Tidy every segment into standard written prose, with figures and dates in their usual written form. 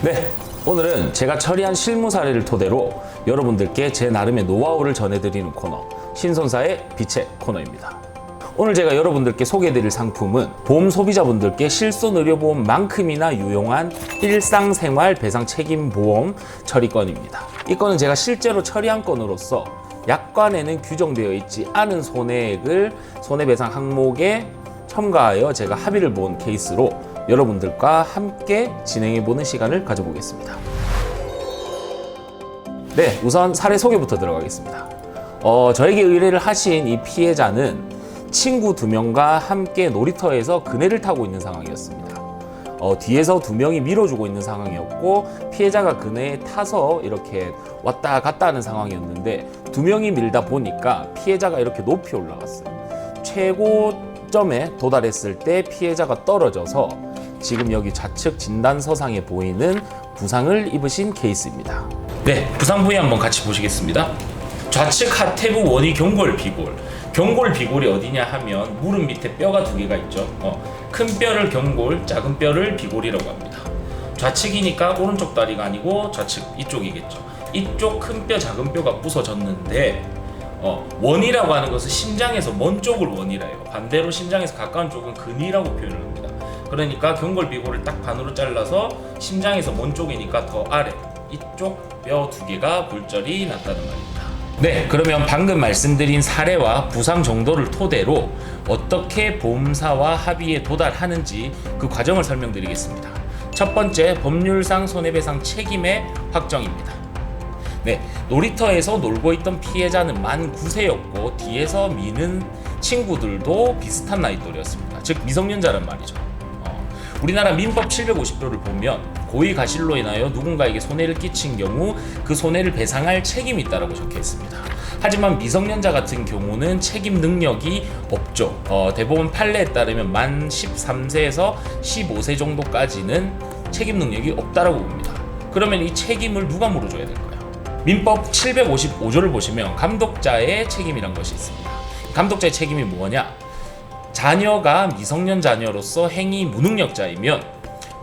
네, 오늘은 제가 처리한 실무 사례를 토대로 여러분들께 제 나름의 노하우를 전해드리는 코너, 신손사의 빛의 코너입니다. 오늘 제가 여러분들께 소개해드릴 상품은 보험 소비자분들께 실손의료보험만큼이나 유용한 일상생활 배상 책임 보험 처리건입니다. 이 건은 제가 실제로 처리한 건으로서 약관에는 규정되어 있지 않은 손해액을 손해배상 항목에 첨가하여 제가 합의를 본 케이스로 여러분들과 함께 진행해보는 시간을 가져보겠습니다. 네, 우선 사례 소개부터 들어가겠습니다. 저에게 의뢰를 하신 이 피해자는 친구 2명과 함께 놀이터에서 그네를 타고 있는 상황이었습니다. 뒤에서 2명이 밀어주고 있는 상황이었고 피해자가 그네에 타서 이렇게 왔다 갔다 하는 상황이었는데 2명이 밀다 보니까 피해자가 이렇게 높이 올라갔어요. 최고점에 도달했을 때 피해자가 떨어져서 지금 여기 좌측 진단서상에 보이는 부상을 입으신 케이스입니다. 네, 부상 부위 한번 같이 보시겠습니다. 좌측 하태부 원위 경골 비골. 경골 비골이 어디냐 하면 무릎 밑에 뼈가 2개가 있죠. 큰 뼈를 경골, 작은 뼈를 비골이라고 합니다. 좌측이니까 오른쪽 다리가 아니고 좌측 이쪽이겠죠. 이쪽 큰 뼈, 작은 뼈가 부서졌는데 원이라고 하는 것은 심장에서 먼 쪽을 원이라 해요. 반대로 심장에서 가까운 쪽은 근이라고 표현을 합니다. 그러니까 경골 비골을 딱 반으로 잘라서 심장에서 먼 쪽이니까 더 아래 이쪽 뼈 2개가 골절이 났다는 말입니다. 네, 그러면 방금 말씀드린 사례와 부상 정도를 토대로 어떻게 보험사와 합의에 도달하는지 그 과정을 설명드리겠습니다. 첫 번째, 법률상 손해배상 책임의 확정입니다. 네, 놀이터에서 놀고 있던 피해자는 만 9세였고 뒤에서 미는 친구들도 비슷한 나이 또래였습니다. 즉 미성년자란 말이죠. 우리나라 민법 750조를 보면 고의 가실로 인하여 누군가에게 손해를 끼친 경우 그 손해를 배상할 책임이 있다고 적혀 있습니다. 하지만 미성년자 같은 경우는 책임 능력이 없죠. 대법원 판례에 따르면 만 13세에서 15세 정도까지는 책임 능력이 없다라고 봅니다. 그러면 이 책임을 누가 물어줘야 될까요? 민법 755조를 보시면 감독자의 책임이란 것이 있습니다. 감독자의 책임이 뭐냐? 자녀가 미성년 자녀로서 행위 무능력자이면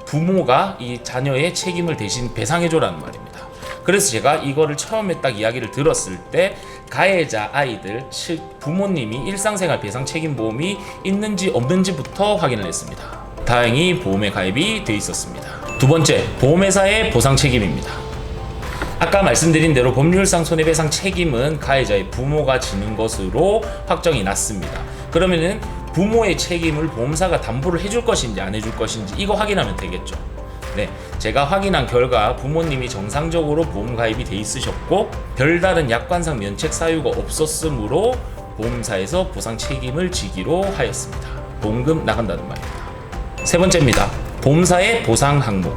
부모가 이 자녀의 책임을 대신 배상해줘라는 말입니다. 그래서 제가 이거를 처음에 딱 이야기를 들었을 때 가해자 아이들, 즉 부모님이 일상생활 배상 책임보험이 있는지 없는지부터 확인을 했습니다. 다행히 보험에 가입이 돼 있었습니다. 두 번째, 보험회사의 보상 책임입니다. 아까 말씀드린 대로 법률상 손해배상 책임은 가해자의 부모가 지는 것으로 확정이 났습니다. 그러면은 부모의 책임을 보험사가 담보를 해줄 것인지 안 해줄 것인지 이거 확인하면 되겠죠. 네, 제가 확인한 결과 부모님이 정상적으로 보험 가입이 돼 있으셨고 별다른 약관상 면책 사유가 없었으므로 보험사에서 보상 책임을 지기로 하였습니다. 보험금 나간다는 말입니다. 세 번째입니다. 보험사의 보상 항목.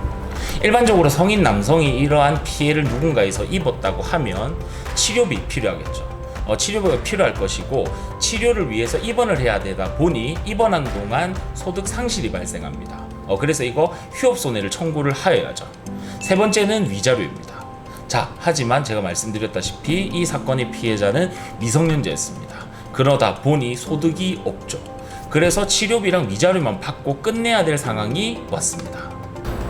일반적으로 성인 남성이 이러한 피해를 누군가에서 입었다고 하면 치료비 필요하겠죠. 치료비가 필요할 것이고 치료를 위해서 입원을 해야 되다 보니 입원한 동안 소득 상실이 발생합니다. 그래서 이거 휴업손해를 청구를 하여야죠. 세 번째는 위자료입니다. 자, 하지만 제가 말씀드렸다시피 이 사건의 피해자는 미성년자였습니다. 그러다 보니 소득이 없죠. 그래서 치료비랑 위자료만 받고 끝내야 될 상황이 왔습니다.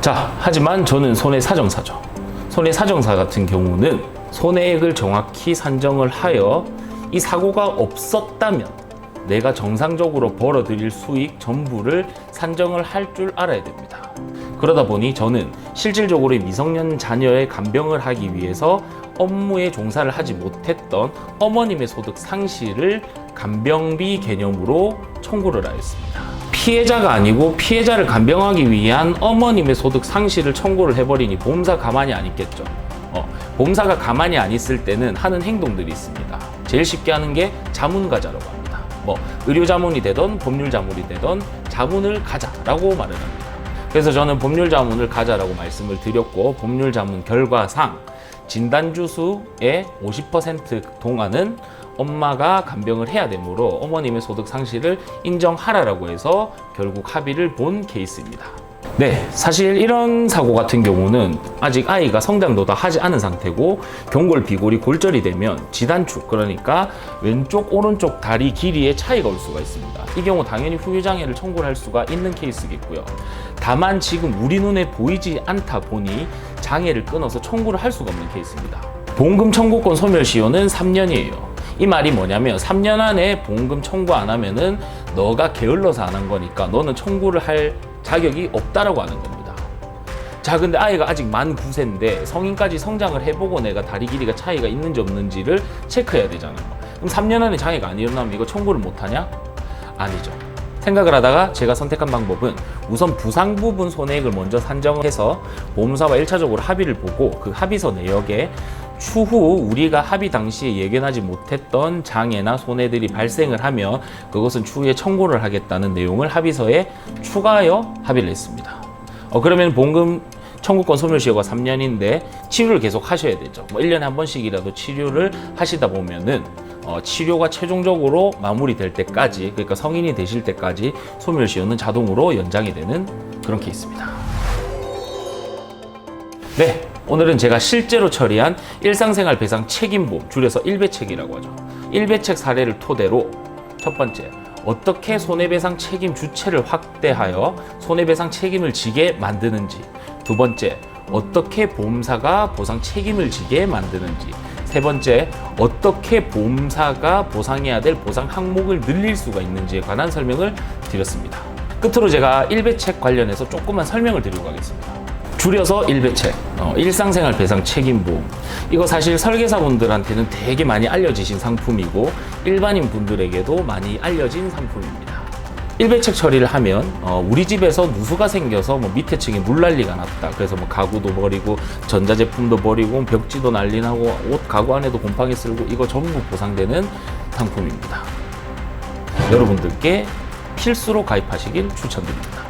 자, 하지만 저는 손해사정사죠. 손해사정사 같은 경우는 손해액을 정확히 산정을 하여 이 사고가 없었다면 내가 정상적으로 벌어들일 수익 전부를 산정을 할 줄 알아야 됩니다. 그러다 보니 저는 실질적으로 미성년 자녀의 간병을 하기 위해서 업무에 종사를 하지 못했던 어머님의 소득 상실을 간병비 개념으로 청구를 하였습니다. 피해자가 아니고 피해자를 간병하기 위한 어머님의 소득 상실을 청구를 해버리니 보험사 가만히 안 있겠죠. 보험사가 가만히 안 있을 때는 하는 행동들이 있습니다. 제일 쉽게 하는 게 자문가자라고 합니다. 의료자문이 되던 법률자문이 되던 자문을 가자라고 말을 합니다. 그래서 저는 법률자문을 가자라고 말씀을 드렸고 법률자문 결과상 진단주수의 50% 동안은 엄마가 간병을 해야 되므로 어머님의 소득 상실을 인정하라라고 해서 결국 합의를 본 케이스입니다. 네, 사실 이런 사고 같은 경우는 아직 아이가 성장도 다 하지 않은 상태고 경골, 비골이 골절이 되면 지단축, 그러니까 왼쪽, 오른쪽 다리 길이의 차이가 올 수가 있습니다. 이 경우 당연히 후유장애를 청구를 할 수가 있는 케이스겠고요. 다만 지금 우리 눈에 보이지 않다 보니 장애를 끊어서 청구를 할 수가 없는 케이스입니다. 보험금 청구권 소멸시효는 3년이에요. 이 말이 뭐냐면 3년 안에 보험금 청구 안 하면은 너가 게을러서 안 한 거니까 너는 청구를 할 자격이 없다라고 하는 겁니다. 자, 근데 아이가 아직 만 9세인데 성인까지 성장을 해보고 내가 다리 길이가 차이가 있는지 없는지를 체크해야 되잖아요. 그럼 3년 안에 장애가 안 일어나면 이거 청구를 못하냐? 아니죠. 생각을 하다가 제가 선택한 방법은 우선 부상 부분 손해액을 먼저 산정해서 보험사와 1차적으로 합의를 보고 그 합의서 내역에 추후 우리가 합의 당시에 예견하지 못했던 장애나 손해들이 발생을 하면 그것은 추후에 청구를 하겠다는 내용을 합의서에 추가하여 합의를 했습니다. 그러면 보험금 청구권 소멸시효가 3년인데 치료를 계속 하셔야 되죠. 1년에 한 번씩이라도 치료를 하시다 보면은 치료가 최종적으로 마무리될 때까지, 그러니까 성인이 되실 때까지 소멸시효는 자동으로 연장이 되는 그런 케이스입니다. 네, 오늘은 제가 실제로 처리한 일상생활 배상 책임보험, 줄여서 1배책이라고 하죠. 1배책 사례를 토대로 첫 번째, 어떻게 손해배상 책임 주체를 확대하여 손해배상 책임을 지게 만드는지, 두 번째, 어떻게 보험사가 보상 책임을 지게 만드는지, 세 번째, 어떻게 보험사가 보상해야 될 보상 항목을 늘릴 수가 있는지에 관한 설명을 드렸습니다. 끝으로 제가 1배책 관련해서 조금만 설명을 드리고 가겠습니다. 줄여서 1배책, 일상생활 배상 책임보험. 이거 사실 설계사분들한테는 되게 많이 알려지신 상품이고 일반인 분들에게도 많이 알려진 상품입니다. 1배책 처리를 하면 우리 집에서 누수가 생겨서 밑에 층에 물난리가 났다. 그래서 가구도 버리고 전자제품도 버리고 벽지도 난리 나고 옷 가구 안에도 곰팡이 쓸고 이거 전부 보상되는 상품입니다. 여러분들께 필수로 가입하시길 추천드립니다.